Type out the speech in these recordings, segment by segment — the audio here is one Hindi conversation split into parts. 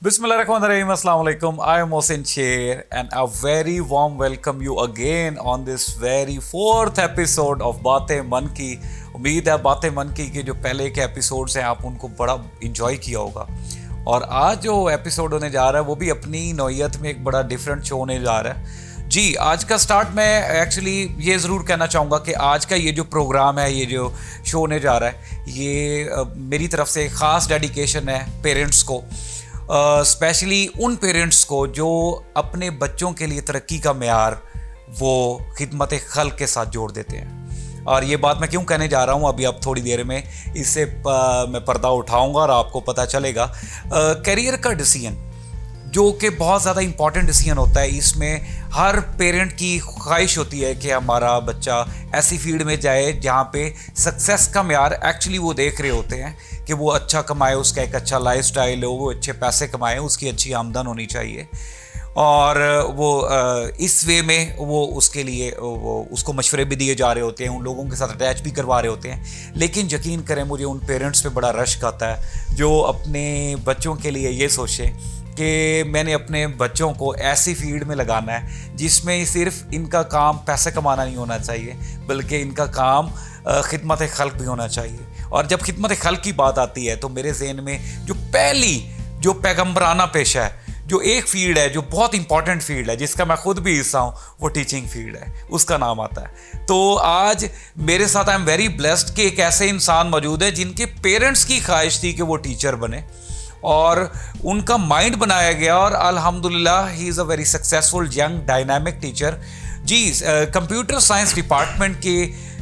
Bismillahirrahmanirrahim. Assalamu alaikum. I am Mohsin Sher and a very warm welcome you again on this very fourth episode of बातें मन की। उम्मीद है बातें मन की के जो पहले के एपिसोड्स हैं आप उनको बड़ा इंजॉय किया होगा। और आज जो एपिसोड होने जा रहा है वो भी अपनी नौइयत में एक बड़ा डिफरेंट शो होने जा रहा है। जी, आज का स्टार्ट मैं एक्चुअली ये ज़रूर कहना चाहूँगा कि आज का ये जो प्रोग्राम है, ये जो शो होने जा रहा है, ये मेरी तरफ से ख़ास डेडिकेशन है पेरेंट्स को, स्पेशली उन पेरेंट्स को जो अपने बच्चों के लिए तरक्की का मेयार वो खिदमत खल्क के साथ जोड़ देते हैं। और ये बात मैं क्यों कहने जा रहा हूँ अभी अब थोड़ी देर में इससे मैं पर्दा उठाऊँगा और आपको पता चलेगा। करियर का डिसीजन जो कि बहुत ज़्यादा इम्पॉर्टेंट डिसीजन होता है, इसमें हर पेरेंट की ख्वाहिश होती है कि हमारा बच्चा ऐसी फील्ड में जाए जहाँ पे सक्सेस का मेयार एक्चुअली वो देख रहे होते हैं कि वो अच्छा कमाए, उसका एक अच्छा लाइफस्टाइल हो, वो अच्छे पैसे कमाए, उसकी अच्छी आमदन होनी चाहिए। और वो इस वे में वो उसके लिए वो उसको मशवरे भी दिए जा रहे होते हैं, उन लोगों के साथ अटैच भी करवा रहे होते हैं। लेकिन यकीन करें, मुझे उन पेरेंट्स पे बड़ा रश्क आता है जो अपने बच्चों के लिए ये सोचें कि मैंने अपने बच्चों को ऐसी फील्ड में लगाना है जिसमें सिर्फ इनका काम पैसे कमाना नहीं होना चाहिए, बल्कि इनका काम खिदमत खल्क भी होना चाहिए। और जब खिदमत खल्क की बात आती है तो मेरे ज़हन में जो पहली जो पैगम्बराना पेशा है, जो एक फील्ड है जो बहुत इंपॉर्टेंट फील्ड है, जिसका मैं खुद भी हिस्सा हूँ, वो टीचिंग फील्ड है, उसका नाम आता है। तो आज मेरे साथ आई एम वेरी ब्लेस्ड कि एक ऐसे इंसान मौजूद है जिनके पेरेंट्स की ख्वाहिश थी कि वो टीचर बने और उनका माइंड बनाया गया और अल्हम्दुलिल्लाह he is a very successful young dynamic teacher. जी, कंप्यूटर साइंस डिपार्टमेंट के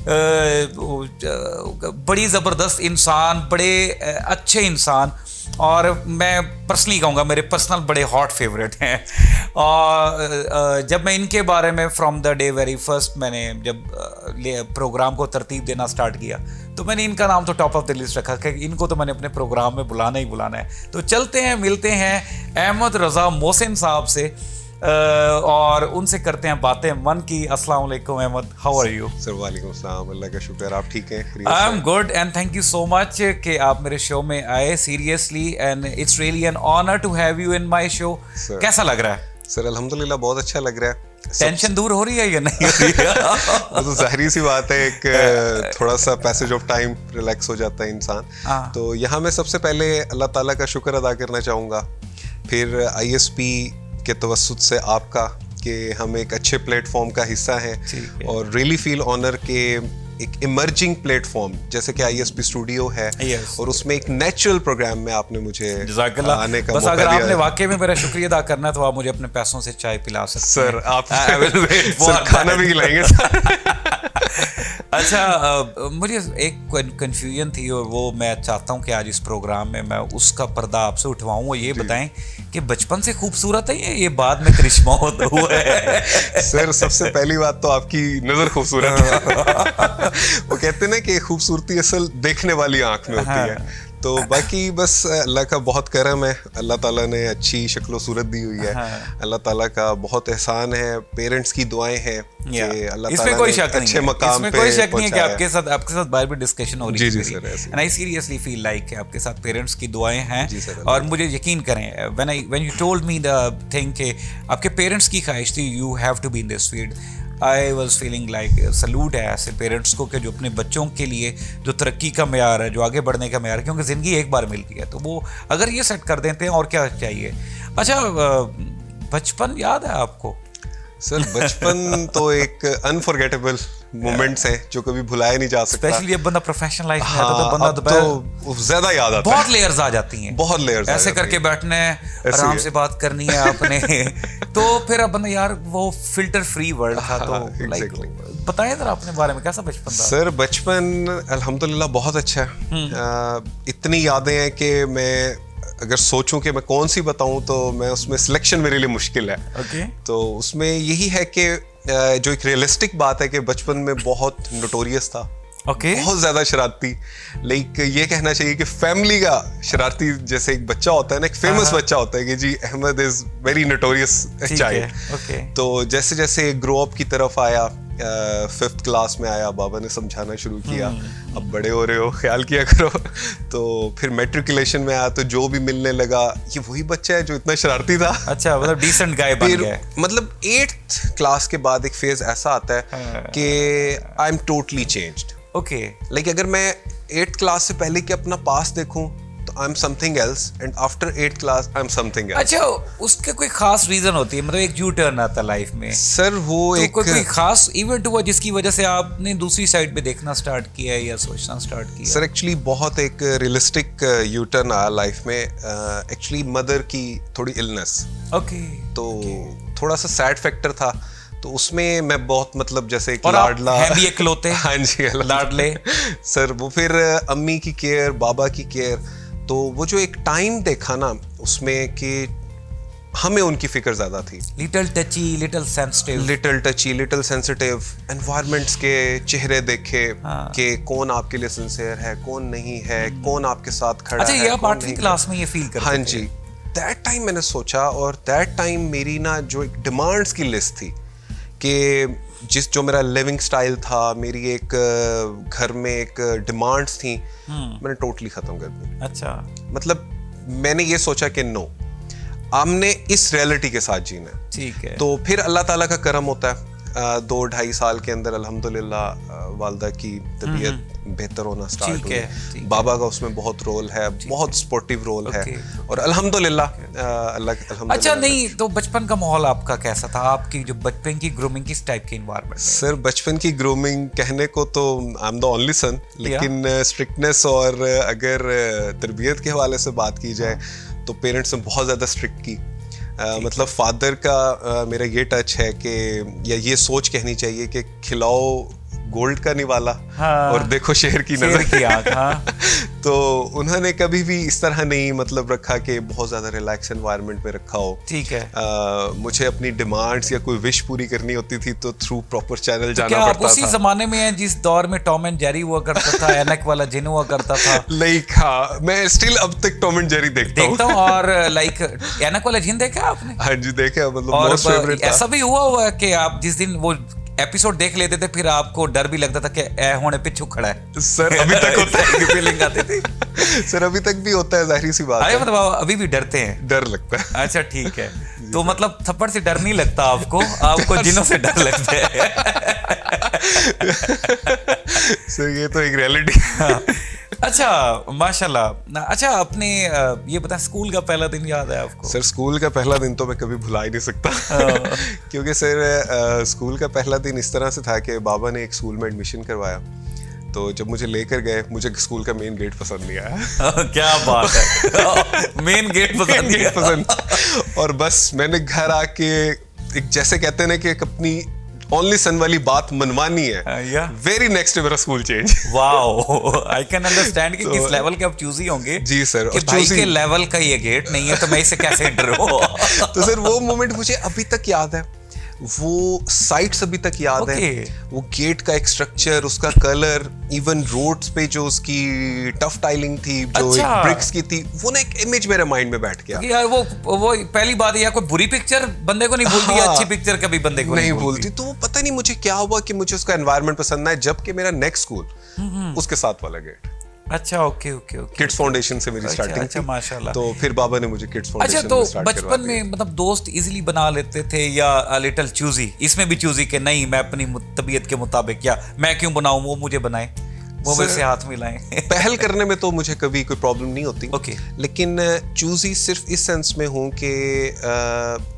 बड़ी ज़बरदस्त इंसान, बड़े अच्छे इंसान, और मैं पर्सनली कहूँगा मेरे पर्सनल बड़े हॉट फेवरेट हैं। और जब मैं इनके बारे में from the day very first मैंने जब प्रोग्राम को तरतीब देना स्टार्ट किया तो मैंने इनका नाम तो टॉप ऑफ द लिस्ट रखा कि इनको तो मैंने अपने प्रोग्राम में बुलाना ही बुलाना है। तो चलते हैं, मिलते हैं अहमद रज़ा मोहसिन साहब से और उनसे करते हैं बातें मन की। अस्सलाम वालेकुम Ahmad, how are you? Sir वालेकुम अस्सलाम, अल्लाह का शुक्र, आप ठीक हैं? I am good and thank you so much कि आप मेरे शो में आए seriously, and it's really an honour to have you in my show. कैसा लग रहा है? सर अल्हम्दुलिल्लाह बहुत अच्छा लग रहा है। टेंशन दूर हो रही है या नहीं हो रही है? वो तो जाहिर सी बात है, एक थोड़ा सा पैसेज ऑफ टाइम रिलैक्स हो जाता है इंसान। तो यहाँ मैं सबसे पहले अल्लाह ताला का शुक्र अदा करना चाहूँगा, फिर ISP के तवस्सुत से आपका कि हम एक अच्छे प्लेटफॉर्म का हिस्सा हैं और रियली फील ऑनर के एक इमर्जिंग प्लेटफॉर्म जैसे कि ISP स्टूडियो है और उसमें एक नेचुरल प्रोग्राम में आपने मुझे आने का बस मौका अगर दिया। आपने वाकई में मेरा शुक्रिया अदा करना है तो आप मुझे अपने पैसों से चाय पिला सकते हैं। सर आप सर खाना भी खिलाएंगे सर। अच्छा, मुझे एक कन्फ्यूजन थी और वो मैं चाहता हूँ कि आज इस प्रोग्राम में मैं उसका पर्दा आपसे उठवाऊँ। और ये बताएं कि बचपन से खूबसूरत है या ये बाद में करिश्मा होता हुआ है? सर सबसे पहली बात तो आपकी नज़र खूबसूरत है। वो कहते हैं ना कि खूबसूरती असल देखने वाली आंख में होती है। तो बाकी बस अल्लाह का बहुत करम है, अल्लाह ताला ने अच्छी शक्ल सूरत दी हुई है। अल्लाह ताला का बहुत एहसान है, पेरेंट्स की दुआएं हैं कि अल्लाह ताला ने अच्छे मकाम पे कोई शक नहीं है कि आपके साथ बार भी डिस्कशन हो रही है। जी sir, and I seriously feel like कि आपके साथ पेरेंट्स की दुआएं हैं। और मुझे यकीन करें, when you told me the thing कि आपके पेरेंट्स की ख्वाहिश थी you have to be in this field, I was feeling like salute है ऐसे पेरेंट्स को कि जो अपने बच्चों के लिए जो तरक्की का मेयार है, जो आगे बढ़ने का मेयार है, क्योंकि ज़िंदगी एक बार मिलती है, तो वो अगर ये सेट कर देते हैं और क्या चाहिए। अच्छा, बचपन याद है आपको? सर बचपन तो एक अनफॉरगेटेबल मोमेंट्स हैं जो कभी भुलाया नहीं जा सकता। स्पेशली जब बंदा प्रोफेशनल लाइफ में आता है तो बंदा तो ज्यादा याद आता है। बहुत लेयर्स आ जाती हैं, बहुत लेयर्स ऐसे करके बैठने आराम से बात करनी है आपने। तो फिर अब बंदा यार वो फिल्टर फ्री वर्ल्ड था। तो लाइक बताएं जरा अपने बारे में, कैसा बचपन था? सर बचपन अल्हम्दुलिल्लाह बहुत अच्छा है। इतनी यादें हैं कि मैं अगर सोचूं कि मैं कौन सी बताऊं तो मैं उसमें सिलेक्शन मेरे लिए मुश्किल है। तो उसमें यही है कि जो एक रियलिस्टिक बात है कि बचपन में बहुत नोटोरियस था, बहुत ज्यादा शरारती। लाइक ये कहना चाहिए कि फैमिली का शरारती जैसे एक बच्चा होता है ना, एक फेमस बच्चा होता है कि जी Ahmad is very notorious child. तो जैसे जैसे ग्रो अप की तरफ आया, 5th क्लास में आया, बाबा ने समझाना शुरू किया, अब बड़े हो रहे हो, ख्याल किया करो। तो फिर मैट्रिकुलेशन में आया तो जो भी मिलने लगा, ये वही बच्चा है जो इतना शरारती था। अच्छा, मतलब डिसेंट गाय बन गया। मतलब 8th क्लास के बाद एक फेज ऐसा आता है कि I am totally changed. Okay, like अगर मैं 8th क्लास से पहले के अपना पास देखूं तो I am something else, and after 8th class I am something else. अच्छा, उसके कोई खास रीजन होती है, मतलब एक यू टर्न आता है लाइफ में सर? वो तो एक कोई खास इवेंट हुआ जिसकी वजह से आपने दूसरी साइड पे देखना स्टार्ट किया या सोचना स्टार्ट किया? सर एक्चुअली बहुत एक रियलिस्टिक यू टर्न आया लाइफ में। एक्चुअली मदर की थोड़ी इलनेस, ओके, तो थोड़ा सा सैड फैक्टर था, तो उसमें मैं बहुत मतलब जैसे एक और लाडला हैं भी इकलौते। हाँ जी, लाडले। सर वो फिर अम्मी की केयर, बाबा की केयर, तो वो जो एक टाइम देखा ना उसमें कि हमें उनकी फिक्र ज्यादा थी। लिटिल टची, लिटिल सेंसिटिव एनवायरमेंट्स के चेहरे देखे कि कौन आपके लिए सिंसियर है, कौन नहीं है, कौन आपके साथ खड़ा है। अच्छा, ये आप 8वीं क्लास में ये फील करते थे? हाँ जी, दैट टाइम मैंने सोचा, और दैट टाइम मेरी ना जो एक डिमांड्स की लिस्ट थी कि जो मेरा लिविंग स्टाइल था, मेरी एक घर में एक डिमांड्स थी, मैंने टोटली खत्म कर दी। अच्छा, मतलब मैंने ये सोचा कि नो, हमने इस रियलिटी के साथ जीना है। ठीक है। तो फिर अल्लाह ताला का करम होता है, 2-2.5 साल के अंदर अल्हम्दुलिल्लाह वालदा की तबीयत बेहतर होना स्टार्ट हुई। बाबा का उसमें बहुत रोल है, बहुत सपोर्टिव रोल है, और अल्हम्दुलिल्लाह अल्लाह। अच्छा, नहीं तो बचपन का माहौल आपका कैसा था? आपकी जो बचपन की ग्रूमिंग किस टाइप के एनवायरनमेंट में? सर बचपन की ग्रूमिंग कहने को तो I am the only son, लेकिन स्ट्रिक्टनेस और अगर तरबियत के हवाले से बात की जाए तो पेरेंट्स ने बहुत ज़्यादा स्ट्रिक्ट की। मतलब फादर का मेरा ये टच है कि, या ये सोच कहनी चाहिए कि खिलाओ गोल्ड का निवाला, और देखो शेर की नजर की आँख। तो उन्होंने कभी भी इस तरह नहीं मतलब रखा कि बहुत ज्यादा रिलैक्स एनवायरनमेंट में रखा हो। ठीक है। मुझे अपनी डिमांड्स या कोई विश पूरी करनी होती थी तो थ्रू प्रॉपर चैनल जाना क्या पड़ता था। उसी जमाने में है जिस दौर में टॉम एंड जेरी हुआ करता था, एनक वाला जिन हुआ करता था? लाइक हाँ, मैं स्टिल अब तक टॉम एंड जेरी देखता हूँ। और लाइक एनक वाला जिन देखा आपने? हाँ जी देखा, मतलब मोस्ट फेवरेट था। ऐसा भी हुआ कि आप जिस दिन वो एपिसोड देख लेते थे फिर आपको डर भी लगता था कि ए होने पिछू खड़ा है? सर अभी तक होता है, फीलिंग आती थी। सर अभी तक भी होता है, जाहिर सी बात है। मतलब अभी भी डरते हैं? डर लगता है। अच्छा ठीक है, तो मतलब थप्पड़ से डर नहीं लगता आपको जिनों से डर लगता है? सर ये तो एक रियलिटी। अच्छा, माशाल्लाह। अच्छा, अपने ये बता, स्कूल का पहला दिन याद है आपको? सर स्कूल का पहला दिन तो मैं कभी भुला ही नहीं सकता। क्योंकि सर स्कूल का पहला दिन इस तरह से था कि बाबा ने एक स्कूल में एडमिशन करवाया, तो जब मुझे लेकर गए, मुझे स्कूल का मेन गेट पसंद नहीं आया। क्या बात है, मेन गेट पसंद। और बस मैंने घर आके एक जैसे कहते हैं ना कि एक अपनी ओनली सन वाली बात मनवानी है, वेरी नेक्स्ट मेरा school change. Wow, I can understand कि किस लेवल के आप चूजी होंगे। जी सर, कि भाई के लेवल का ये गेट नहीं है तो मैं इसे कैसे डरूं? तो सर वो मोमेंट मुझे अभी तक याद है, वो साइट्स अभी तक याद है, वो गेट का एक स्ट्रक्चर, उसका कलर, इवन रोड्स पे जो उसकी टफ टाइलिंग थी, जो एक ब्रिक्स की थी, वो ना एक इमेज मेरे माइंड में बैठ गया। यार वो पहली बात है, कोई बुरी पिक्चर बंदे को नहीं भूलती, अच्छी पिक्चर कभी बंदे को नहीं भूलती। तो वो पता नहीं मुझे क्या हुआ कि मुझे उसका एनवायरनमेंट पसंद आया, जबकि मेरा नेक्स्ट स्कूल उसके साथ वाला गेट। अच्छा, ओके। किड्स फाउंडेशन से मेरी स्टार्टिंग थी, माशाल्लाह। तो फिर बाबा ने मुझे किड्स फाउंडेशन में स्टार्ट करवा दिया। अच्छा, तो बचपन में मतलब दोस्त इजीली बना लेते थे या लिटिल चूजी? इसमें भी चूजी के नहीं, मैं अपनी तबीयत के मुताबिक, या मैं क्यों बनाऊं, वो मुझे बनाए, वो मेरे से हाथ मिलाएं। पहल करने में तो मुझे कभी कोई प्रॉब्लम नहीं होती। ओके। लेकिन चूजी सिर्फ इस सेंस में हूं कि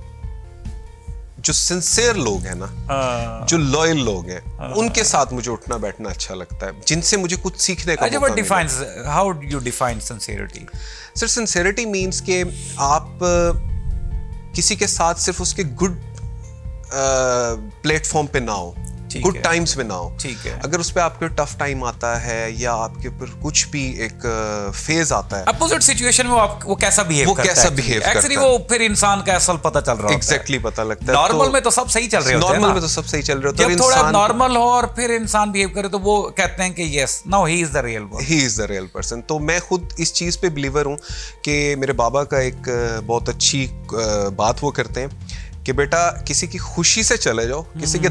जो सिंसियर लोग हैं ना, जो लॉयल लोग हैं, उनके साथ मुझे उठना बैठना अच्छा लगता है, जिनसे मुझे कुछ सीखने का मौका मिलता है। How do you define sincerity? Sir sincerity means कि आप किसी के साथ सिर्फ उसके गुड प्लेटफॉर्म पे ना हो, गुड टाइम्स में ना हो। ठीक है। अगर उस पे आपके टफ टाइम आता है या आपके ऊपर कुछ भी एक फेज आता है, अपोजिट सिचुएशन में वो कैसा बिहेव करता है, एक्चुअली वो फिर इंसान का असल पता चल रहा है। एग्जैक्टली पता लगता है। नॉर्मल में तो सब सही चल रहे होते हैं, नॉर्मल में तो सब सही चल रहे होते हैं। जब थोड़ा नॉर्मल हो और फिर इंसान बिहेव करे तो वो कहते हैं कि yes, now he is the real one, he is the real person. तो मैं खुद इस चीज पे बिलीवर हूँ कि मेरे बाबा का एक बहुत अच्छी बात वो करते हैं कि बेटा किसी की खुशी से चले जाओ, किसी के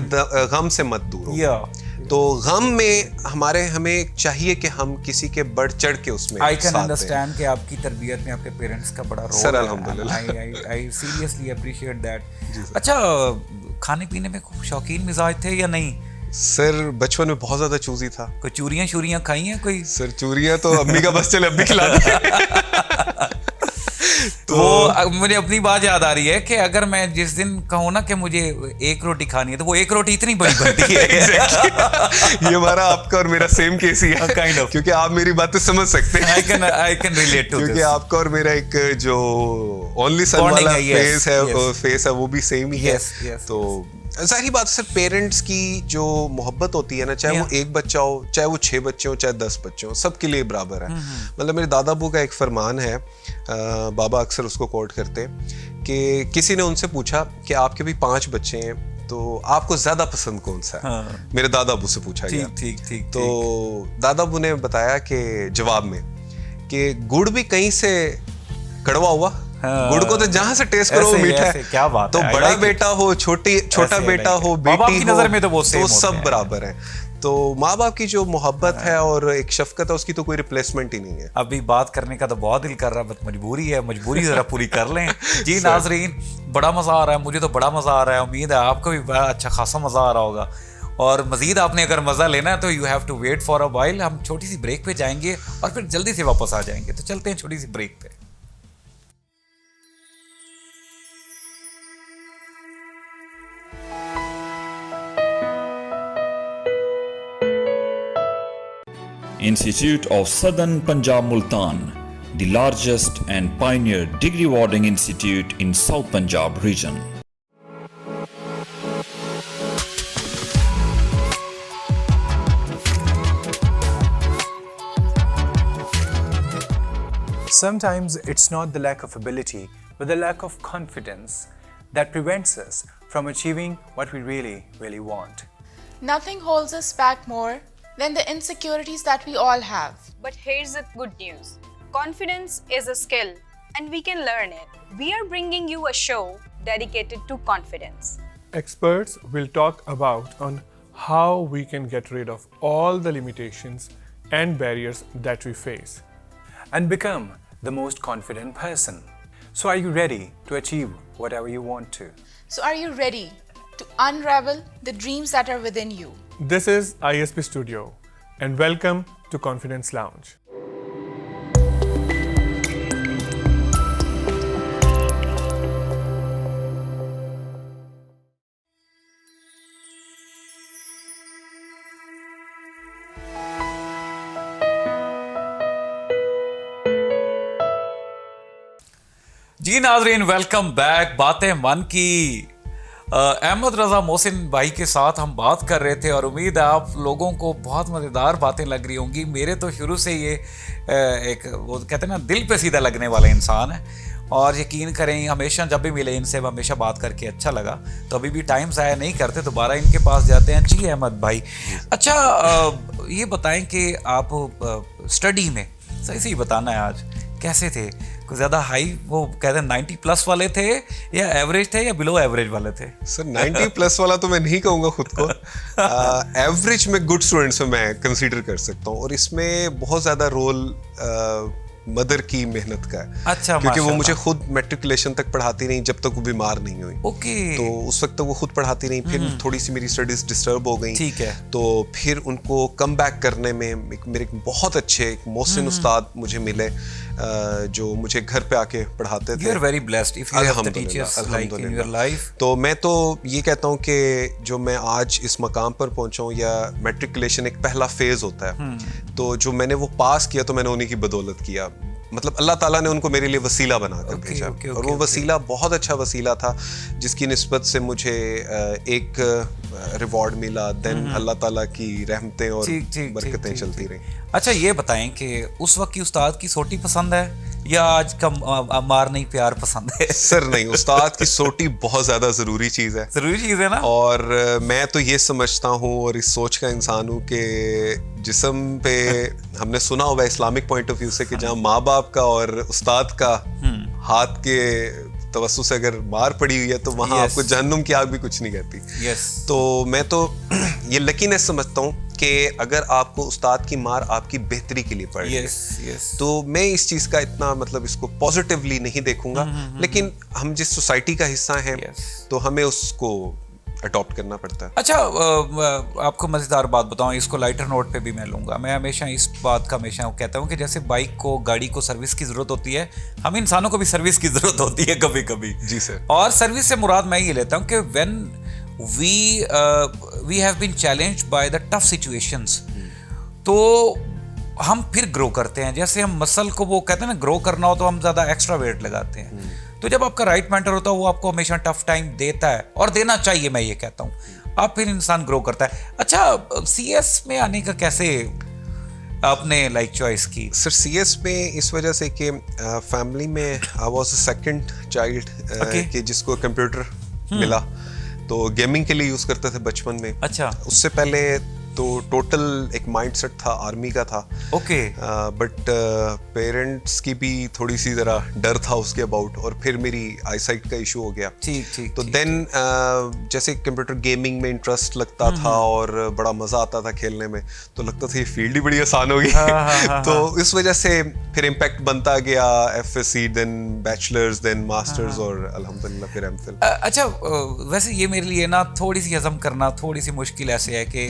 गम से मत दूर हो। तो गम में हमें चाहिए कि हम किसी के बढ़ चढ़ के उसमें आई कैन अंडरस्टैंड कि आपकी तरबियत में आपके पेरेंट्स का बड़ा रोल सर, है। अल्हम्दुलिल्लाह। I seriously appreciate that. अच्छा, खाने पीने में खूब शौकीन मिजाज थे या नहीं? सर बचपन में बहुत ज्यादा चूजी था। कोई चूरियां खाई हैं कोई? सर चूरियां तो अम्मी का बस चले अब भी खिलाते हैं। तो वो मुझे अपनी बात याद आ रही है कि अगर मैं जिस दिन कहूँ ना कि मुझे एक रोटी खानी है, तो वो एक रोटी इतनी बड़ी बनती है। ये हमारा आपका और मेरा सेम केस ही है काइंड ऑफ, क्योंकि आप मेरी बातें समझ सकते हैं। I can relate to this, क्योंकि आपका और मेरा एक जो ओनली सन वाला फेस है वो भी सेम ही है। तो जाहिर बात है सर, पेरेंट्स की जो मोहब्बत होती है ना, चाहे वो एक बच्चा हो, चाहे वो 6 बच्चे हो, चाहे 10 बच्चे हो, सबके लिए बराबर है। मतलब मेरे दादा अबू का एक फरमान है, बाबा अक्सर उसको कोट करते, कि किसी ने उनसे पूछा कि आपके भी 5 बच्चे हैं, तो आपको ज्यादा पसंद कौन सा है? हाँ। मेरे दादा अबू से पूछा गया। ठीक। तो दादा अबू ने बताया कि जवाब में कि गुड़ भी कहीं से कड़वा हुआ, गुड़ को तो जहां से टेस्ट करो मीठा है। क्या बात तो है, बड़ा बेटा हो, छोटा बेटा हो, बेटी हो, नजर में तो वो तो सब बराबर है। तो माँ बाप की जो मोहब्बत है और एक शफकत है, उसकी तो कोई रिप्लेसमेंट ही नहीं है। अभी बात करने का तो बहुत दिल कर रहा है, बस मजबूरी जरा पूरी कर लें। जी नाजरीन, बड़ा मजा आ रहा है, मुझे तो बड़ा मजा आ रहा है, उम्मीद है आपको भी बड़ा अच्छा खासा मजा आ रहा होगा। और मजीद आपने अगर मजा लेना है तो you have to wait for a while. हम छोटी सी ब्रेक पे जाएंगे और फिर जल्दी से वापस आ जाएंगे। तो चलते हैं छोटी सी ब्रेक पे। Institute of Southern Punjab Multan, the largest and pioneer degree awarding institute in South Punjab region. Sometimes it's not the lack of ability, but the lack of confidence that prevents us from achieving what we really want. Nothing holds us back more than the insecurities that we all have. But here's the good news. Confidence is a skill and we can learn it. We are bringing you a show dedicated to confidence. Experts will talk about on how we can get rid of all the limitations and barriers that we face and become the most confident person. So are you ready to achieve whatever you want to? So are you ready to unravel the dreams that are within you? This is ISP Studio and welcome to Confidence Lounge. जी नाजरीन, वेलकम बैक। बातें मन की अहमद रजा मोहसिन भाई के साथ हम बात कर रहे थे और उम्मीद है आप लोगों को बहुत मज़ेदार बातें लग रही होंगी। मेरे तो शुरू से ये एक वो कहते हैं ना, दिल पे सीधा लगने वाला इंसान है और यकीन करें हमेशा जब भी मिले इनसे हमेशा बात करके अच्छा लगा। तो अभी भी टाइम ज़ाया नहीं करते, दोबारा इनके पास जाते हैं। जी अहमद भाई, अच्छा ये बताएं कि आप स्टडी में सही बताना है आज कैसे थे? कुछ ज़्यादा हाई वो कहते हैं 90+ वाले थे या एवरेज थे या बिलो एवरेज वाले थे? सर 90+ वाला तो मैं नहीं कहूँगा खुद को। एवरेज में गुड स्टूडेंट्स में मैं कंसीडर कर सकता हूँ और इसमें बहुत ज़्यादा रोल मदर की मेहनत का है। अच्छा, क्योंकि वो मुझे खुद मैट्रिकुलेशन तक पढ़ाती नहीं जब तक वो बीमार नहीं हुई। ओके। तो उस वक्त तक वो खुद पढ़ाती नहीं, फिर थोड़ी सी मेरी स्टडीज डिस्टर्ब हो गई। ठीक है। तो फिर उनको कम बैक करने में मेरे बहुत अच्छे एक मोहसिन उस्ताद मुझे मिले जो मुझे घर पे आके पढ़ाते थे। You are very blessed if you have the teachers like in your life. तो मैं तो ये कहता हूँ कि जो मैं आज इस मकाम पर पहुंचा हूँ, या मैट्रिकुलेशन एक पहला फेज होता है, तो जो मैंने वो पास किया तो मैंने उन्हीं की बदौलत किया। मतलब अल्लाह ताला ने उनको मेरे लिए वसीला बनाकर भेजा और वो वसीला बहुत अच्छा वसीला था जिसकी निस्बत से मुझे एक रिवॉर्ड मिला। देन अल्लाह ताला की रहमतें और बरकतें चलती रही। अच्छा ये बताएं कि उस वक्त की उस्ताद की सोटी पसंद है या आज का मार नहीं प्यार पसंद है? सर नहीं, उस्ताद की सोटी बहुत ज्यादा जरूरी चीज है। जरूरी चीज है ना। और मैं तो ये समझता हूँ और इस सोच का इंसान हूँ कि जिस्म पे हमने सुना होगा इस्लामिक पॉइंट ऑफ व्यू से कि जहाँ माँ बाप का और उस्ताद का हाथ के तवस्सु से अगर मार पड़ी हुई है तो वहाँ Yes. आपको जहन्नुम की आग भी कुछ नहीं कहती। यस तो मैं तो ये लकीनेस समझता हूँ कि अगर आपको उस्ताद की मार आपकी बेहतरी के लिए पड़ रही है, यस यस तो मैं इस चीज़ का इतना मतलब इसको पॉजिटिवली नहीं देखूंगा, लेकिन हम जिस सोसाइटी का हिस्सा हैं Yes. तो हमें उसको अडॉप्ट करना पड़ता है। अच्छा आपको मज़ेदार बात बताऊं, इसको लाइटर नोट पे भी मैं लूँगा। मैं हमेशा इस बात का हमेशा कहता हूँ कि जैसे बाइक को, गाड़ी को सर्विस की ज़रूरत होती है, हम इंसानों को भी सर्विस की ज़रूरत होती है कभी कभी। जी सर। और सर्विस से मुराद मैं ये लेता हूँ कि when we have been challenged by the tough situations, तो हम फिर ग्रो करते हैं। जैसे हम मसल को, वो कहते हैं ना, ग्रो करना हो तो हम ज़्यादा एक्स्ट्रा वेट लगाते हैं। तो जब आपका राइट मेंटर होता है वो आपको हमेशा टफ टाइम देता है, और देना चाहिए, मैं ये कहता हूँ। आप फिर इंसान ग्रो करता है। अच्छा, सीएस में आने का कैसे आपने लाइक चॉइस की? सर सीएस में इस वजह से कि फैमिली में I was the second child कि जिसको कंप्यूटर मिला, तो गेमिंग के लिए यूज करते थे बचपन में। अच्छा। उससे पहले तो टोटल एक माइंडसेट था आर्मी का था। ओके। बट पेरेंट्स की भी थोड़ी सी जरा डर था उसके अबाउट, और फिर मेरी आईसाइट का इशू हो गया। ठीक ठीक। तो देन जैसे कंप्यूटर गेमिंग में इंटरेस्ट लगता था और बड़ा मजा आता था खेलने में, तो लगता था ये फील्ड ही बड़ी आसान होगी। तो इस वजह से फिर इम्पैक्ट बनता गया, FSC, then bachelors, then masters, और अल्हम्दुलिल्लाह फिर एमफिल। अच्छा, वैसे ये मेरे लिए ना थोड़ी सी हजम करना थोड़ी सी मुश्किल ऐसे है कि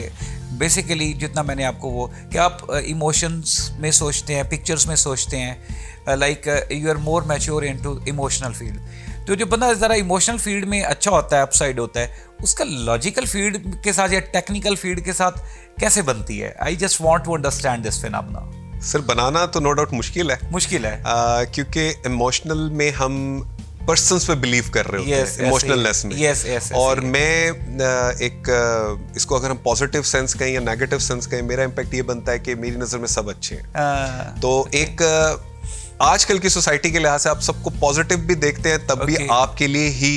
बेसिकली जितना मैंने आपको वो कि आप इमोशंस में सोचते हैं, पिक्चर्स में सोचते हैं, like you are more mature into emotional field. तो जो बंदा ज़रा इमोशनल फील्ड में अच्छा होता है, अपसाइड होता है, उसका लॉजिकल फील्ड के साथ या टेक्निकल फील्ड के साथ कैसे बनती है? I just want to understand this phenomena. Sir बनाना तो नो डाउट मुश्किल है, क्योंकि इमोशनल में हम पर्सन्स पे बिलीव कर रहे होते हैं, इमोशनलनेस में। yes, और मैं इसको अगर हम पॉजिटिव सेंस कहें या नेगेटिव सेंस कहें, मेरा इम्पैक्ट ये बनता है कि मेरी नज़र में सब अच्छे हैं। तो एक आजकल की सोसाइटी के लिहाज से आप सबको पॉजिटिव भी देखते हैं, तब भी आपके लिए ही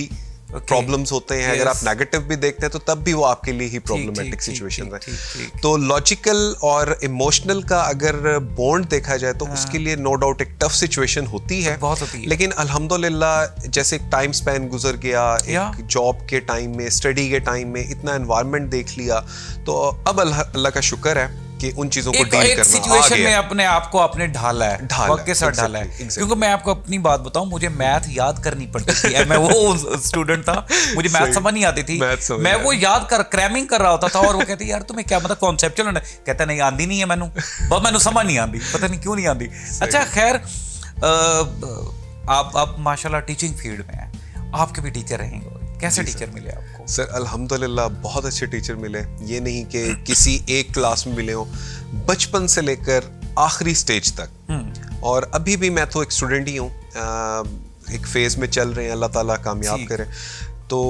प्रॉब्लम्स होते हैं। अगर आप नेगेटिव भी देखते हैं तो तब भी वो आपके लिए ही प्रॉब्लमेटिक सिचुएशन है। तो लॉजिकल और इमोशनल का अगर बॉन्ड देखा जाए तो उसके लिए नो डाउट एक टफ सिचुएशन होती है, बहुत होती है। लेकिन अल्हम्दुलिल्लाह जैसे एक टाइम स्पैन गुजर गया, एक जॉब के टाइम में, स्टडी के टाइम में इतना एनवायरनमेंट देख लिया, तो अब अल्लाह का शुक्र है कि उन चीजों को डील करना सिचुएशन में अपने आप को आपने ढाला है, वक्त के साथ ढाला है। exactly. क्योंकि मैं आपको अपनी बात बताऊं, मुझे मैथ याद करनी पड़ती थी। मैं वो स्टूडेंट था, मुझे मैथ समझ नहीं आती थी, मैं वो याद कर क्रैमिंग कर रहा होता था, और वो कहते यार तुम्हें क्या मतलब कॉन्सेप्चुअल, कहता नहीं आंदी नहीं है मैनू, बस मैनू समझ नहीं आती, पता नहीं क्यों नहीं आती। अच्छा खैर, आप माशाल्लाह टीचिंग फील्ड में हैं, आपके भी टीचर रहेंगे, कैसे टीचर मिले आपको? सर अल्हम्दुलिल्लाह बहुत अच्छे टीचर मिले। ये नहीं कि किसी एक क्लास में मिले हो, बचपन से लेकर आखिरी स्टेज तक। और अभी भी मैं तो एक स्टूडेंट ही हूँ, एक फेज में चल रहे हैं, अल्लाह ताला कामयाब करे। तो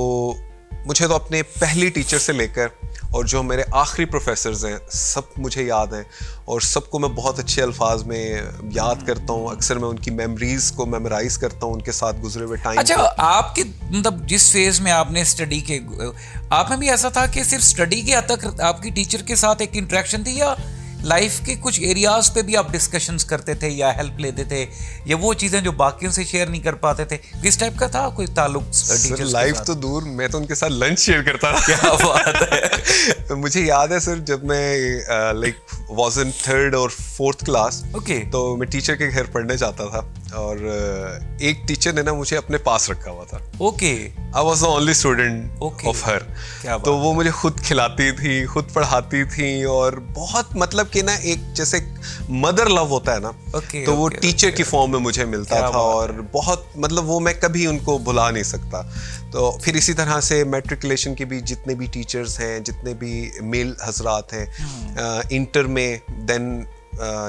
मुझे तो अपने पहली टीचर से लेकर और जो मेरे आखिरी प्रोफेसर्स हैं सब मुझे याद हैं, और सबको मैं बहुत अच्छे अल्फाज में याद करता हूँ। अक्सर मैं उनकी मेमोरीज को मेमोराइज करता हूँ, उनके साथ गुजरे हुए टाइम। अच्छा, आपके मतलब जिस फेज में आपने स्टडी के, आप में भी ऐसा था कि सिर्फ स्टडी के हद तक आपकी टीचर के साथ एक इंटरेक्शन थी, या लाइफ के कुछ एरियाज पे भी आप डिस्कशंस करते थे या हेल्प लेते थे, या वो चीज़ें जो बाकियों से शेयर नहीं कर पाते थे, किस टाइप का था कोई ताल्लुक टीचर्स के साथ? लाइफ तो दूर, मैं तो उनके साथ लंच शेयर करता था। क्या बात है। मुझे याद है सर, जब मैं लाइक वाज इन 3rd और 4th क्लास, तो मैं टीचर के घर पढ़ने जाता था, और एक टीचर ने ना मुझे अपने पास रखा हुआ था। I was the only student of her. तो वो मुझे खुद खिलाती थी, खुद पढ़ाती थी, और बहुत मतलब कि ना एक जैसे मदर लव होता है ना, तो वो टीचर की फॉर्म में मुझे मिलता था, और बहुत मतलब वो मैं कभी उनको भुला नहीं सकता। तो फिर इसी तरह से मैट्रिकुलेशन के भी जितने भी टीचर्स हैं, जितने भी मेल हजरात हैं, इंटर में, देन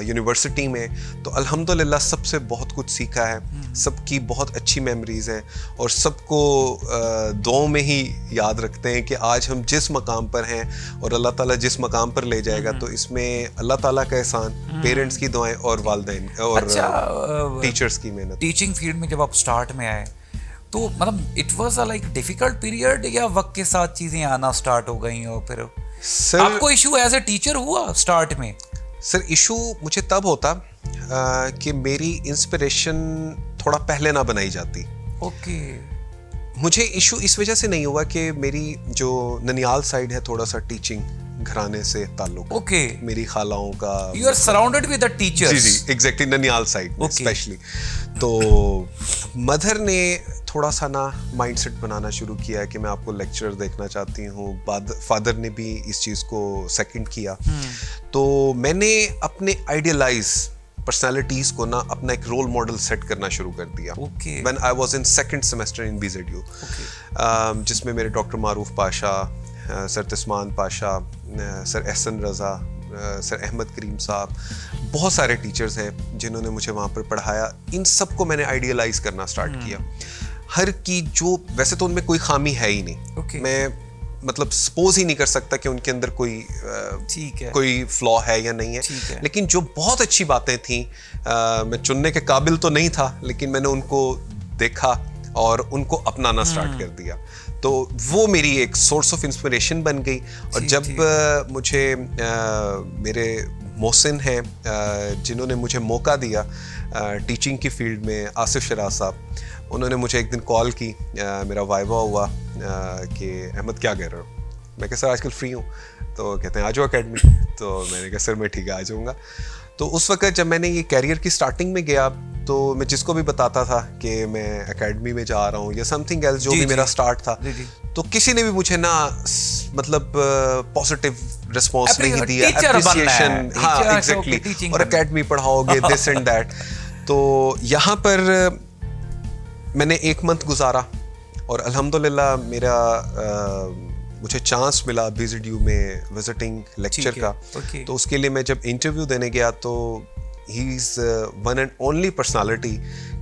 यूनिवर्सिटी में, तो अल्हम्दुलिल्लाह सबसे बहुत कुछ सीखा है। सबकी बहुत अच्छी मेमोरीज हैं, और सबको दुआओं में ही याद रखते हैं कि आज हम जिस मकाम पर हैं और अल्लाह ताला जिस मकाम पर ले जाएगा, तो इसमें अल्लाह ताला का एहसान, पेरेंट्स की दुआएं और वालिदैन और टीचर्स की मेहनत। टीचिंग फील्ड में जब आप स्टार्ट में आए, तो मतलब it was a like difficult period, या वक्त के साथ चीज़ें आना स्टार्ट हो गई, और फिर सर आपको इशू एज ए टीचर हुआ स्टार्ट में? सर इशू मुझे तब होता कि मेरी इंस्पिरेशन थोड़ा पहले ना बनाई जाती। ओके मुझे इशू इस वजह से नहीं हुआ कि मेरी जो ननियाल साइड है थोड़ा सा टीचिंग घराने से ताल्लुक है। ओके मेरी खालाओं का you are surrounded with the teachers जी जी एग्जैक्टली ननियाल साइड Okay. स्पेशली। तो मदर ने थोड़ा सा ना माइंडसेट बनाना शुरू किया है कि मैं आपको लेक्चर देखना चाहती हूँ। फादर ने भी इस चीज़ को सेकंड किया। तो मैंने अपने आइडियलाइज पर्सनालिटीज को ना अपना एक रोल मॉडल सेट करना शुरू कर दिया। Okay. When I was in second semester in BZU, जिसमें मेरे डॉक्टर मारूफ पाशा, सर तस्मान पाशा, सर एहसन रज़ा, सर अहमद करीम साहब, बहुत सारे टीचर्स हैं जिन्होंने मुझे वहाँ पर पढ़ाया। इन सब को मैंने आइडियलाइज करना स्टार्ट किया। हर की जो वैसे तो उनमें कोई खामी है ही नहीं। Okay. मैं मतलब सपोज ही नहीं कर सकता कि उनके अंदर कोई ठीक है कोई फ्लॉ है या नहीं ठीक है। है, लेकिन जो बहुत अच्छी बातें थी मैं चुनने के काबिल तो नहीं था, लेकिन मैंने उनको देखा और उनको अपनाना स्टार्ट कर दिया। तो वो मेरी एक सोर्स ऑफ इंस्पिरेशन बन गई। और ठीक, जब मुझे मेरे मोहसिन हैं जिन्होंने मुझे मौका दिया टीचिंग की फील्ड में, आसिफ शराज साहब, उन्होंने मुझे एक दिन कॉल की, मेरा वाइवा हुआ कि अहमद क्या कह रहे हो। मैं कहा सर आजकल फ्री हूँ। तो कहते हैं आ जाओ अकेडमी। तो मैंने कहा सर मैं ठीक है आ जाऊँगा। तो उस वक्त जब मैंने ये कैरियर की स्टार्टिंग में गया तो मैं जिसको भी बताता था कि मैं एकेडमी में जा रहा हूँ या समथिंग एल्स जो भी मेरा स्टार्ट था, तो किसी ने भी मुझे ना मतलब पॉजिटिव रिस्पॉन्स नहीं दिया, एप्रिसिएशन। हाँ एग्जैक्टली, और एकेडमी पढ़ाओगे दिस एंड दैट। तो यहाँ पर मैंने 1 मंथ गुजारा और अल्हम्दुलिल्लाह मेरा मुझे चांस मिला BZU में विजिटिंग लेक्चर का। तो उसके लिए मैं जब इंटरव्यू देने गया तो he is one and only personality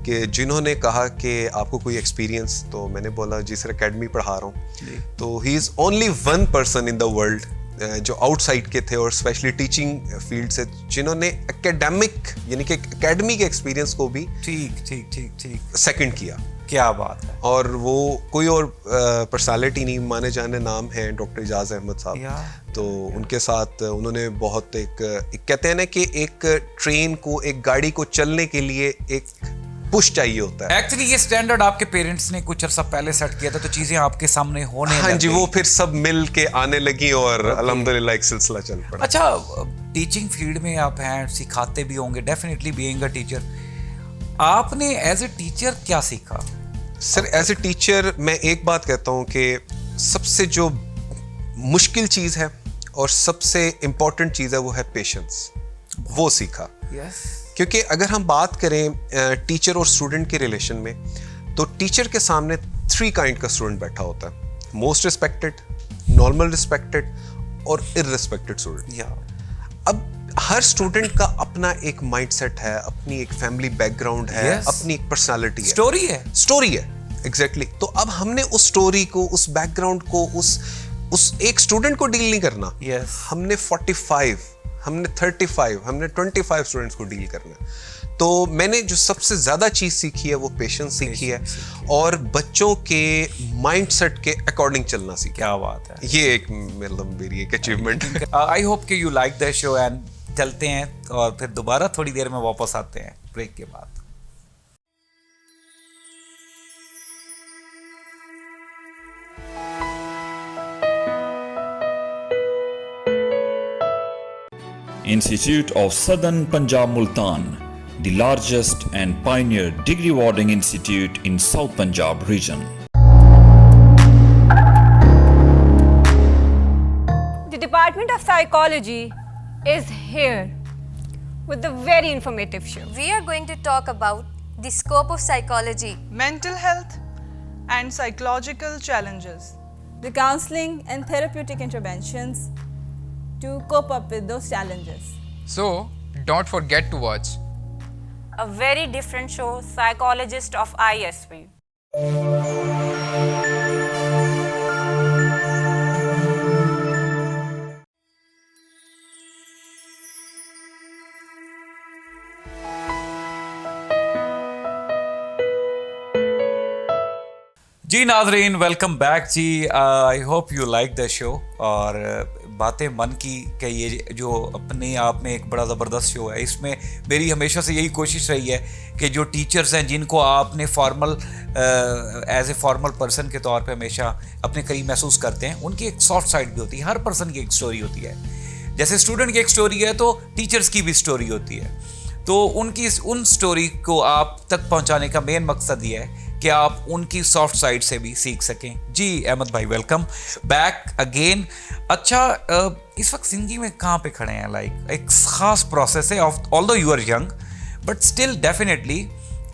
कि जिन्होंने कहा कि आपको कोई एक्सपीरियंस। तो मैंने बोला जी सर एकेडमी पढ़ा रहा हूँ। तो he is only one person in the world जो आउटसाइड के थे और स्पेशली टीचिंग फील्ड से, जिन्होंने एकेडमिक यानी कि एकेडमी के एक्सपीरियंस को भी ठीक सेकंड किया। क्या बात है। और वो कोई और पर्सनालिटी नहीं, माने जाने नाम है डॉक्टर एजाज अहमद साहब। तो उनके साथ उन्होंने बहुत एक कहते हैं ना कि एक ट्रेन को, एक गाड़ी को चलने के लिए एक पुश चाहिए होता है। एक्चुअली ये स्टैंडर्ड आपके पेरेंट्स ने कुछ अर्सा पहले सेट किया था, तो चीजें आपके सामने होने हाँ लग जी, गई। वो फिर सब मिल के आने लगी और अल्हम्दुलिल्लाह एक सिलसिला चल पड़ा। अच्छा, टीचिंग फील्ड में आप हैं, सिखाते भी होंगे डेफिनेटली, बीइंग अ टीचर, आपने एज ए टीचर क्या सीखा? सर एज ए टीचर मैं एक बात कहता हूँ कि सबसे जो मुश्किल चीज़ है और सबसे इम्पोर्टेंट चीज़ है वो है पेशेंस। वो सीखा। यस। क्योंकि अगर हम बात करें टीचर और स्टूडेंट के रिलेशन में, तो टीचर के सामने 3 काइंड का स्टूडेंट बैठा होता है: मोस्ट रिस्पेक्टेड, नॉर्मल रिस्पेक्टेड और इररिस्पेक्टेड स्टूडेंट। अब हर स्टूडेंट का अपना एक माइंडसेट है, अपनी एक फैमिली बैकग्राउंड है, अपनी एक पर्सनालिटी है, स्टोरी है एग्जैक्टली। तो अब हमने उस स्टोरी को, उस बैकग्राउंड को, उस एक स्टूडेंट को डील नहीं करना। हमने 45, हमने 35, हमने 25 स्टूडेंट्स को डील करना है। तो मैंने जो सबसे ज्यादा चीज सीखी है वो पेशेंस सीखी है और बच्चों के माइंडसेट के अकॉर्डिंग चलना सीखा। क्या बात है। ये एक मतलब मेरी एक अचीवमेंट। आई होप कि you like the show and चलते हैं और फिर दोबारा थोड़ी देर में वापस आते हैं ब्रेक के बाद। Institute of Southern Punjab Multan, the largest and pioneer degree awarding institute in South Punjab region. The Department of Psychology is here with a very informative show. We are going to talk about the scope of psychology, mental health and psychological challenges, the counseling and therapeutic interventions to cope up with those challenges. So, don't forget to watch a very different show, Psychologist of ISV. जी नाज़रीन, वेलकम बैक जी। I hope you like the show. और बातें मन की के ये जो अपने आप में एक बड़ा ज़बरदस्त शो है, इसमें मेरी हमेशा से यही कोशिश रही है कि जो टीचर्स हैं जिनको आपने formal as a formal person के तौर पे हमेशा अपने करीब महसूस करते हैं, उनकी एक सॉफ्ट साइड भी होती है। हर पर्सन की एक स्टोरी होती है, जैसे स्टूडेंट की एक स्टोरी है तो टीचर्स की भी स्टोरी होती है। तो उनकी उन स्टोरी को आप तक पहुंचाने का मेन मकसद ये है कि आप उनकी सॉफ्ट साइड से भी सीख सकें। जी अहमद भाई, वेलकम बैक अगेन। अच्छा, इस वक्त ज़िंदगी में कहाँ पे खड़े हैं? लाइक एक ख़ास प्रोसेस है, although you are young but still definitely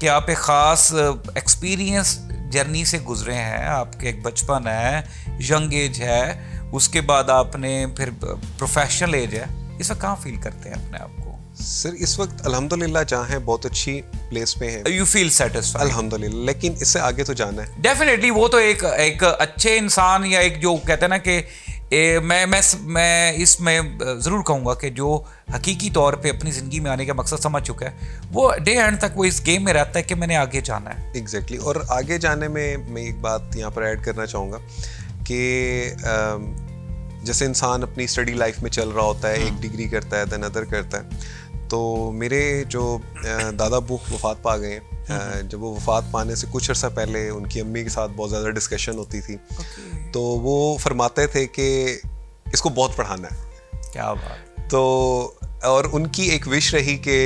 कि आप एक ख़ास एक्सपीरियंस जर्नी से गुजरे हैं। आपके एक बचपन है, यंग एज है, उसके बाद आपने फिर प्रोफेशनल एज है। इस वक्त कहाँ फील करते हैं अपने आप को? सर इस वक्त अल्हम्दुलिल्लाह जहाँ है बहुत अच्छी प्लेस पे है। You feel satisfied? अल्हम्दुलिल्लाह, लेकिन इससे आगे तो जाना है डेफिनेटली। वो तो एक अच्छे इंसान या एक जो कहते हैं ना कि मैं इसमें ज़रूर कहूँगा कि जो हकीकी तौर पे अपनी ज़िंदगी में आने का मकसद समझ चुका है, वो डे एंड तक वो इस गेम में रहता है कि मैंने आगे जाना है। एग्जैक्टली। और आगे जाने में मैं एक बात यहाँ पर ऐड करना चाहूँगा कि जैसे इंसान अपनी स्टडी लाइफ में चल रहा होता है, एक डिग्री करता है देन अदर करता है, तो मेरे जो दादा अब्बू वफ़ात पा गए हैं, जब वो वफ़ात पाने से कुछ अर्सा पहले उनकी अम्मी के साथ बहुत ज़्यादा डिस्कशन होती थी। तो वो फरमाते थे कि इसको बहुत पढ़ाना है। क्या बात। तो और उनकी एक विश रही कि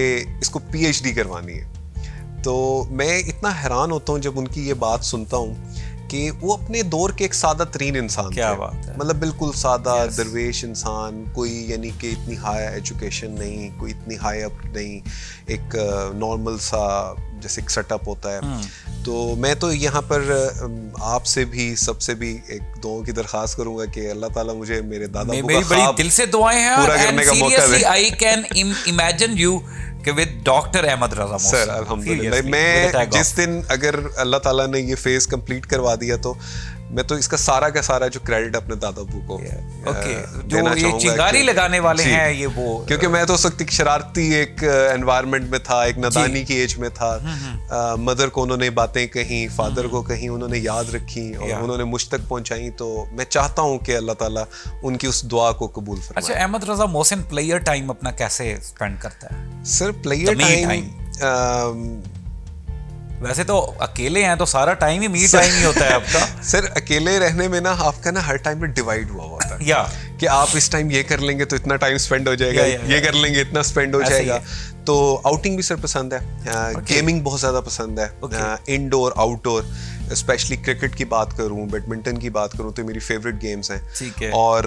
इसको PhD करवानी है। तो मैं इतना हैरान होता हूँ जब उनकी ये बात सुनता हूँ कि वो अपने दौर के एक सादा तरीन इंसान क्या थे। बात है। मतलब बिल्कुल सादा दरवेश इंसान, कोई यानी कि इतनी हाई एजुकेशन नहीं, कोई इतनी हाई अप नहीं, एक नॉर्मल सा जैसे एक सेटअप होता है। तो मैं तो यहाँ पर आपसे भी सबसे भी एक दुआओं की दरख्वास्त करूंगा कि अल्लाह ताला मुझे मेरे दादा मेरी बड़ी दिल से दुआएं हैं पूरा करने का मौका दे। I can imagine you with doctor Ahmad Raza Mohsin. Sir अल्हम्दुलिल्लाह, मैं जिस दिन अगर अल्लाह ताला ने ये फेज कंप्लीट करवा दिया तो मैं तो इसका सारा का सारा जो क्रेडिट अपने दादा अब्बू को जो ये चिंगारी लगाने वाले हैं ये वो, क्योंकि मैं तो उस वक्त एक शरारती एक एनवायरनमेंट में था, एक नादानी की एज में था। मदर को उन्होंने बातें कही, फादर को कही, उन्होंने याद रखी और उन्होंने मुझ तक पहुंचाई। तो मैं चाहता हूं कि अल्लाह ताला उनकी उस दुआ को कबूल फरमाए। अच्छा, अहमद रजा मोहसिन प्लेयर टाइम अपना कैसे स्पेंड करता है? सर प्लेयर टाइम वैसे तो अकेले हैं तो सारा टाइम ही मी टाइम ही होता है आपका। सर अकेले रहने में ना आपका ना हर टाइम में डिवाइड हुआ होता है या कि आप इस टाइम ये कर लेंगे तो इतना टाइम स्पेंड हो जाएगा, ये कर लेंगे इतना स्पेंड हो जाएगा। तो आउटिंग भी सर पसंद है, गेमिंग बहुत ज़्यादा पसंद है, इंडोर आउटडोर। स्पेशली क्रिकेट की बात करूं, बैडमिंटन की बात करूं तो मेरी फेवरेट गेम्स हैं। ठीक है। और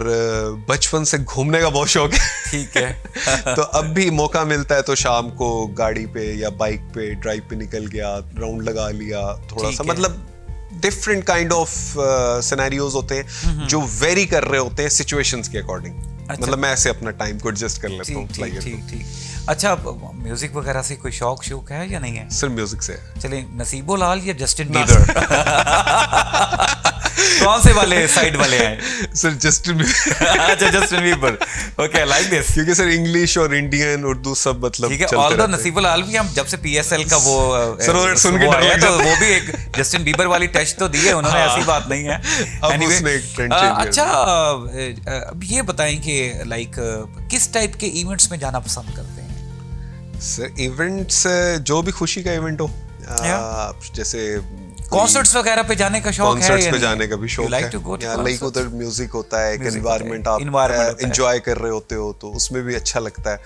बचपन से घूमने का बहुत शौक है। ठीक है। तो अब भी मौका मिलता है तो शाम को गाड़ी पे या बाइक पे ड्राइव पे निकल गया, राउंड लगा लिया थोड़ा सा। मतलब डिफरेंट काइंड ऑफ सिनेरियोज होते हैं जो वेरी कर रहे होते हैं सिचुएशंस के अकॉर्डिंग। मतलब मैं ऐसे अपना टाइम को एडजस्ट कर लेता हूँ। ठीक। अच्छा, म्यूजिक वगैरह से कोई शौक है या नहीं है? सर म्यूजिक से चलिए, नसीबो लाल या जस्टिन बीबर? कौन से वाले साइड वाले हैं? Sir Justin Bieber. अच्छा, Justin Bieber. Okay, like this. क्योंकि सर इंग्लिश और इंडियन उर्दू सब मतलब ठीक है। ऑल्दो नसीबो लाल भी हम जब से PSL का वो सर सुन के डर लग तो वो भी एक जस्टिन बीबर वाली टच तो दी है उन्होंने, ऐसी बात नहीं है। अच्छा, अब ये बताएं कि लाइक किस टाइप के इवेंट्स में जाना पसंद करते हैं? सर इवेंट्स जो भी खुशी का इवेंट हो, जैसे कॉन्सर्ट्स वगैरह पे जाने का शौक है? कॉन्सर्ट्स पे जाने का भी शौक है। लाइक उधर म्यूजिक होता है, एक एनवायरनमेंट आप एंजॉय कर रहे होते हो तो उसमें भी अच्छा लगता है।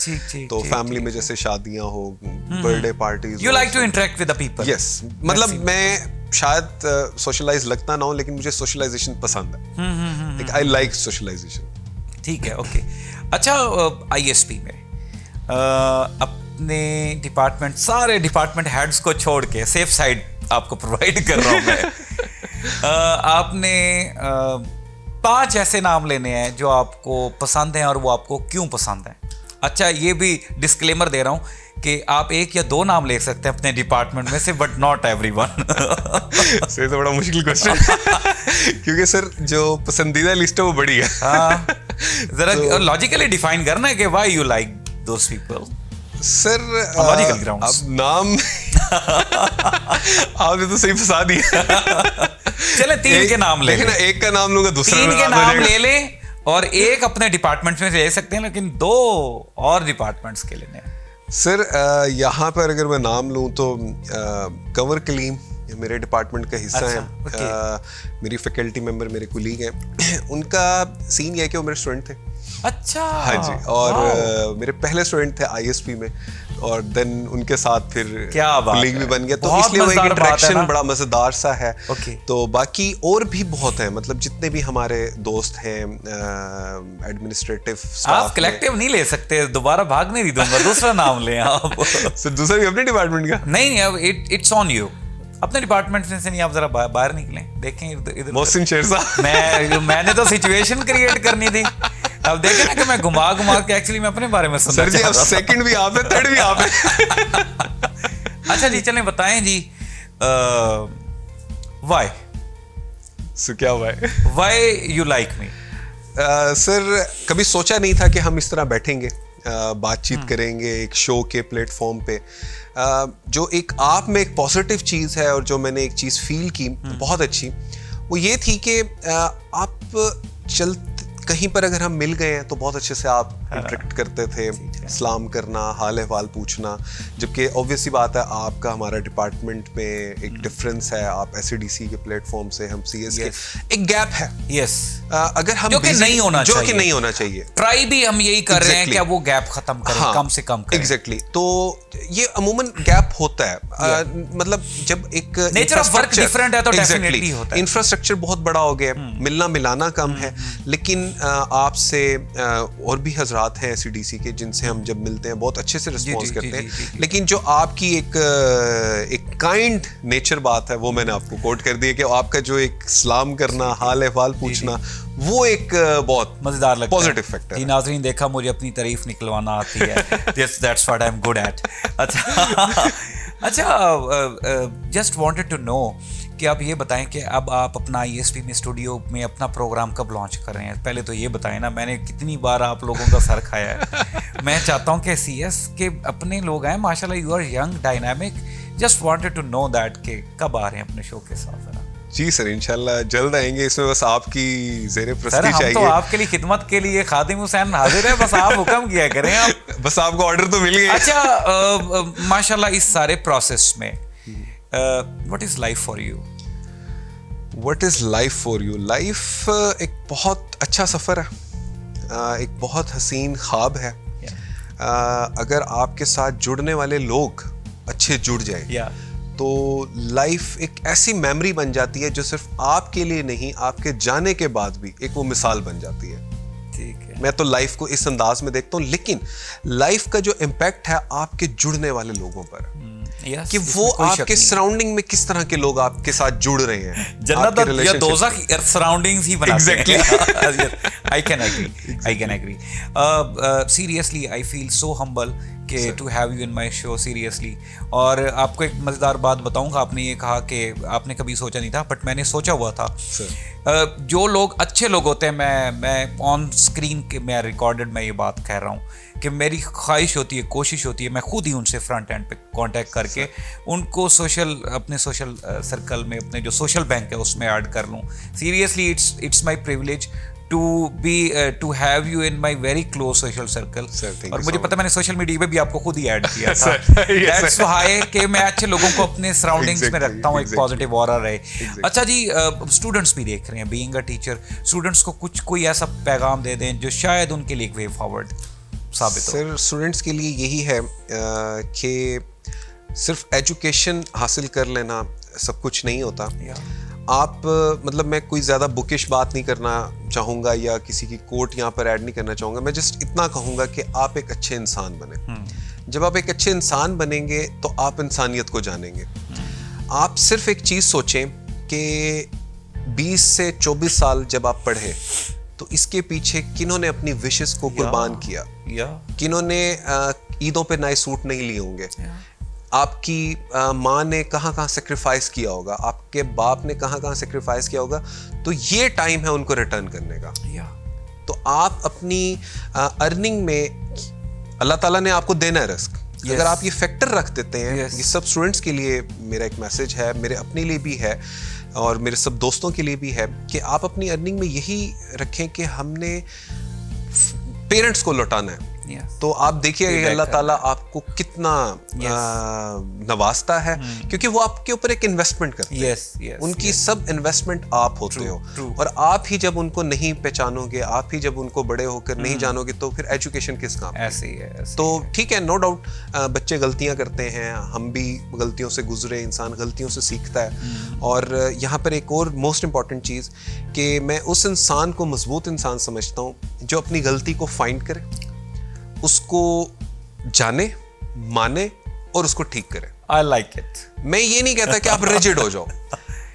तो फैमिली में जैसे शादियां हो, birthday parties, you like to interact with the people. Yes, मतलब मैं शायद सोशलाइज लगता ना हो लेकिन मुझे सोशलाइजेशन पसंद है। I like socialization. ठीक है, ओके। अच्छा, ISP में अपने डिपार्टमेंट, सारे डिपार्टमेंट हेड्स को छोड़ के सेफ साइड आपको प्रोवाइड कर रहा हूं मैं। आपने 5 ऐसे नाम लेने हैं जो आपको पसंद हैं और वो आपको क्यों पसंद हैं। अच्छा, ये भी डिस्क्लेमर दे रहा हूं कि आप 1 या 2 नाम ले सकते हैं अपने डिपार्टमेंट में से, बट नॉट एवरीवन। सर तो बड़ा मुश्किल क्वेश्चन क्योंकि सर जो पसंदीदा लिस्ट है वो बड़ी है। जरा लॉजिकली डिफाइन करना है कि why you like those people. Sir logical grounds. अब नाम आपने तो सही फंसा दिया। चले 3 के नाम ले, लेकिन एक का नाम लूंगा, दूसरा 3 के नाम ले ले और एक अपने डिपार्टमेंट में ले सकते हैं, लेकिन 2 और डिपार्टमेंट्स के लेने हैं। सर यहाँ पर अगर मैं नाम लूँ तो कंवर कलीम मेरे डिपार्टमेंट का हिस्सा है। मेरी फैकल्टी मेंबर, मेरे कुलीग हैं। उनका सीन ये है कि वो मेरे स्टूडेंट थे। अच्छा। हाँ जी। और मेरे पहले स्टूडेंट थे ISP में, और देन उनके साथ फिर कुलीग भी बन गया, तो इसलिए वो एक इंटरेक्शन बड़ा मजेदार सा है। तो बाकी और भी बहुत है, मतलब जितने भी हमारे दोस्त हैं एडमिनिस्ट्रेटिव स्टाफ। आप कलेक्टिव नहीं ले सकते, दोबारा भागने नहीं दूंगा, दूसरा नाम लें आप। सर दूसरा भी अपने डिपार्टमेंट का? नहीं, अब इट्स ऑन यू। अपने डिपार्टमेंट से नहीं, आप जरा बाहर निकलें, देखें इधर। मोहसिन शेर साहब, मैंने तो सिचुएशन क्रिएट करनी थी। अब देखें ना कि मैं घुमा के एक्चुअली मैं अपने बारे में सुनना सर जी, अब सेकंड भी आप है, थर्ड भी आप है। अच्छा जी, चलें बताएं जी, व्हाई? सो क्या why you like me? Sir कभी सोचा नहीं था कि हम इस तरह बैठेंगे, बातचीत करेंगे एक शो के प्लेटफॉर्म पे। जो एक आप में एक पॉजिटिव चीज़ है, और जो मैंने एक चीज़ फील की बहुत अच्छी, वो ये थी कि आप कहीं पर अगर हम मिल गए हैं तो बहुत अच्छे से आप इंटरेक्ट करते थे, सलाम करना, हाल अहवाल पूछना। जबकि ऑब्वियसली बात है, आपका हमारा डिपार्टमेंट में एक डिफरेंस है, आप SADC के प्लेटफॉर्म से, हम CS के, एक गैप है। यस, अगर हम जो कि नहीं होना चाहिए, ट्राई भी हम यही कर रहे हैं कि वो गैप खत्म करें, कम से कम करें। एग्जैक्टली। तो ये अमूमन गैप होता है, मतलब जब एक नेचर ऑफ वर्क डिफरेंट है तो डेफिनेटली होता है। इंफ्रास्ट्रक्चर बहुत बड़ा हो गया, मिलना मिलाना कम है, लेकिन आपसे और भी हजरात हैं SADC के जिनसे हम जब मिलते हैं बहुत अच्छे से रिस्पॉन्स करते हैं। लेकिन जो आपकी एक काइंड नेचर बात है, वो मैंने आपको कोट कर दी है कि आपका जो एक सलाम करना, हाल अहवाल पूछना, वो एक बहुत मजेदार लगता है, पॉजिटिव फैक्टर है। नाज़रीन, देखा मुझे अपनी तारीफ निकलवाना आती है। That's what I'm good at। अच्छा, जस्ट वांटेड टू नो कि आप ये बताएं कि अब आप अपना ISP में स्टूडियो में अपना प्रोग्राम कब लॉन्च कर रहे हैं? पहले तो ये बताएं ना, मैंने कितनी बार आप लोगों का सर खाया है। मैं चाहता हूं कि CS के अपने लोग हैं, माशाल्लाह, you are young, dynamic. Just wanted to know that कि कब आ रहे हैं अपने शो के साथ? जी सर, इंशाल्लाह जल्द आएंगे। इसमें बस आपकी ज़ेरे प्रस्ती चाहिए। हम तो आपके लिए खिदमत के लिए खादिम हुसैन हाजिर है, बस आप हुक्म किया करें। आप बस आपको ऑर्डर तो मिल गया। अच्छा, माशाल्लाह, इस सारे प्रोसेस में what is life for you? What is life for you? Life एक बहुत अच्छा सफ़र है, एक बहुत हसीन ख्वाब है। अगर आपके साथ जुड़ने वाले लोग अच्छे जुड़ जाए तो लाइफ एक ऐसी मेमोरी बन जाती है जो सिर्फ आपके लिए नहीं, आपके जाने के बाद भी एक वो मिसाल बन जाती है। ठीक है। मैं तो लाइफ को इस अंदाज में देखता हूँ, लेकिन लाइफ का जो इम्पैक्ट है आपके जुड़ने वाले लोगों पर, कि वो आपके सराउंडिंग में किस तरह के लोग आपके साथ जुड़ रहे हैं। जन्नत या दोज़ख सराउंडिंग्स ही बनाते हैं। Exactly. I can agree. Seriously, I feel so humble to have you in my show, seriously. और आपको एक मज़ेदार बात बताऊंगा। आपने ये कहा कि आपने कभी सोचा नहीं था, बट मैंने सोचा हुआ था। जो लोग अच्छे लोग होते हैं, मैं ऑन स्क्रीन के, मैं रिकॉर्डेड, मैं ये बात कह रहा हूँ कि मेरी ख्वाहिश होती है, कोशिश होती है, मैं खुद ही उनसे फ्रंट एंड पे कांटेक्ट करके उनको अपने सोशल सर्कल में, अपने जो सोशल बैंक है उसमें ऐड कर लूँ। Seriously, it's my privilege to have you in my very close social circle। और मुझे पता, मैंने सोशल मीडिया पे भी आपको खुद ही ऐड किया था। That's why कि मैं अच्छे लोगों को अपने सराउंडिंग्स में रखता हूँ, एक पॉजिटिव ऑरा रहे। अच्छा जी, स्टूडेंट्स भी देख रहे हैं, बीइंग अ टीचर, स्टूडेंट्स को कोई ऐसा पैगाम दे दें जो शायद उनके लिए एक वे फॉरवर्ड साबित हो। सर, स्टूडेंट्स के लिए यही है कि सिर्फ एजुकेशन हासिल कर लेना सब कुछ नहीं होता। आप मतलब मैं कोई ज़्यादा बुकिश बात नहीं करना चाहूँगा या किसी की कोट यहाँ पर ऐड नहीं करना चाहूँगा। मैं जस्ट इतना कहूँगा कि आप एक अच्छे इंसान बने। जब आप एक अच्छे इंसान बनेंगे तो आप इंसानियत को जानेंगे। आप सिर्फ एक चीज़ सोचें कि 20 से 24 साल जब आप पढ़े तो इसके पीछे किन्होंने अपनी विशेस को कुर्बान किया, किन्होंने ईदों पे नए सूट नहीं लिए होंगे, आपकी माँ ने कहाँ सेक्रीफाइस किया होगा, आपके बाप ने कहाँ सेक्रीफाइस किया होगा। तो ये टाइम है उनको रिटर्न करने का। तो आप अपनी अर्निंग में, अल्लाह ताला ने आपको देना है रिस्क। अगर आप ये फैक्टर रख देते हैं, ये सब स्टूडेंट्स के लिए मेरा एक मैसेज है, मेरे अपने लिए भी है। और मेरे सब दोस्तों के लिए भी है कि आप अपनी अर्निंग में यही रखें कि हमने पेरेंट्स को लौटाना है। तो आप देखिए अल्लाह ताला आपको कितना नवाजता है, क्योंकि वो आपके ऊपर एक इन्वेस्टमेंट करते हैं। उनकी सब इन्वेस्टमेंट आप होते हो, और आप ही जब उनको नहीं पहचानोगे, आप ही जब उनको बड़े होकर नहीं जानोगे, तो फिर एजुकेशन किस काम? ऐसे ही है। तो ठीक है, नो डाउट बच्चे गलतियां करते हैं, हम भी गलतियों से गुजरे, इंसान गलतियों से सीखता है। और यहाँ पर एक और मोस्ट इम्पॉर्टेंट चीज़ कि मैं उस इंसान को मजबूत इंसान समझता हूँ जो अपनी गलती को फाइंड करे, उसको जाने, माने और उसको ठीक करे। I like it. मैं ये नहीं कहता कि आप रिजिड हो जाओ,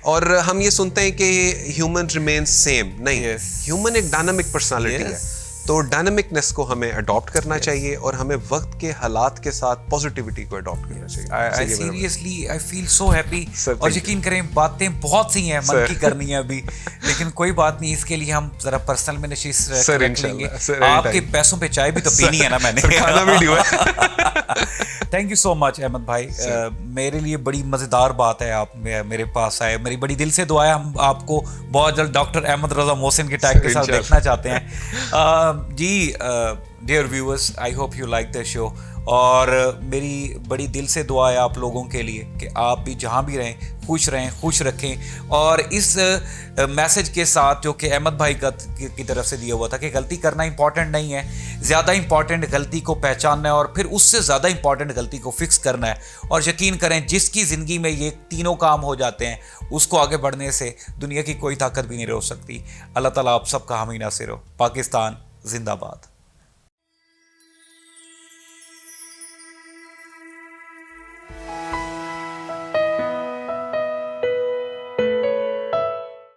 और हम ये सुनते हैं कि ह्यूमन रिमेन्स सेम, नहीं, ह्यूमन एक डायनामिक पर्सनालिटी है। तो डायनामिकनेस को हमें अडॉप्ट करना चाहिए, और हमें वक्त के हालात के साथ पॉजिटिविटी को अडॉप्ट करना चाहिए। Seriously I feel so happy. और यकीन करें बातें बहुत सी हैं मन की करनी है अभी, लेकिन कोई बात नहीं, इसके लिए हम जरा पर्सनल में नशीस रख लेंगे। आपके पैसों पे चाय भी तो पीनी है ना मैंने, खाना भी ड्यू है। Thank you so much Ahmad भाई, मेरे लिए बड़ी मज़ेदार बात है आप मेरे पास आए। मेरी बड़ी दिल से दुआ है, हम आपको बहुत जल्द डॉक्टर अहमद रजा मोहसिन के टैग के साथ देखना चाहते हैं। जी dear viewers, I hope you like the show, और मेरी बड़ी दिल से दुआ है आप लोगों के लिए कि आप भी जहाँ भी रहें खुश रखें। और इस मैसेज के साथ जो कि अहमद भाई की तरफ से दिया हुआ था कि गलती करना इंपॉर्टेंट नहीं है, ज़्यादा इंपॉर्टेंट गलती को पहचानना है, और फिर उससे ज़्यादा इंपॉर्टेंट गलती को फिक्स करना है। और यकीन करें जिसकी ज़िंदगी में ये तीनों काम हो जाते हैं, उसको आगे बढ़ने से दुनिया की कोई ताकत भी नहीं रोक सकती। अल्लाह ताला आप सबका हामी नासिर हो। पाकिस्तान जिंदाबाद।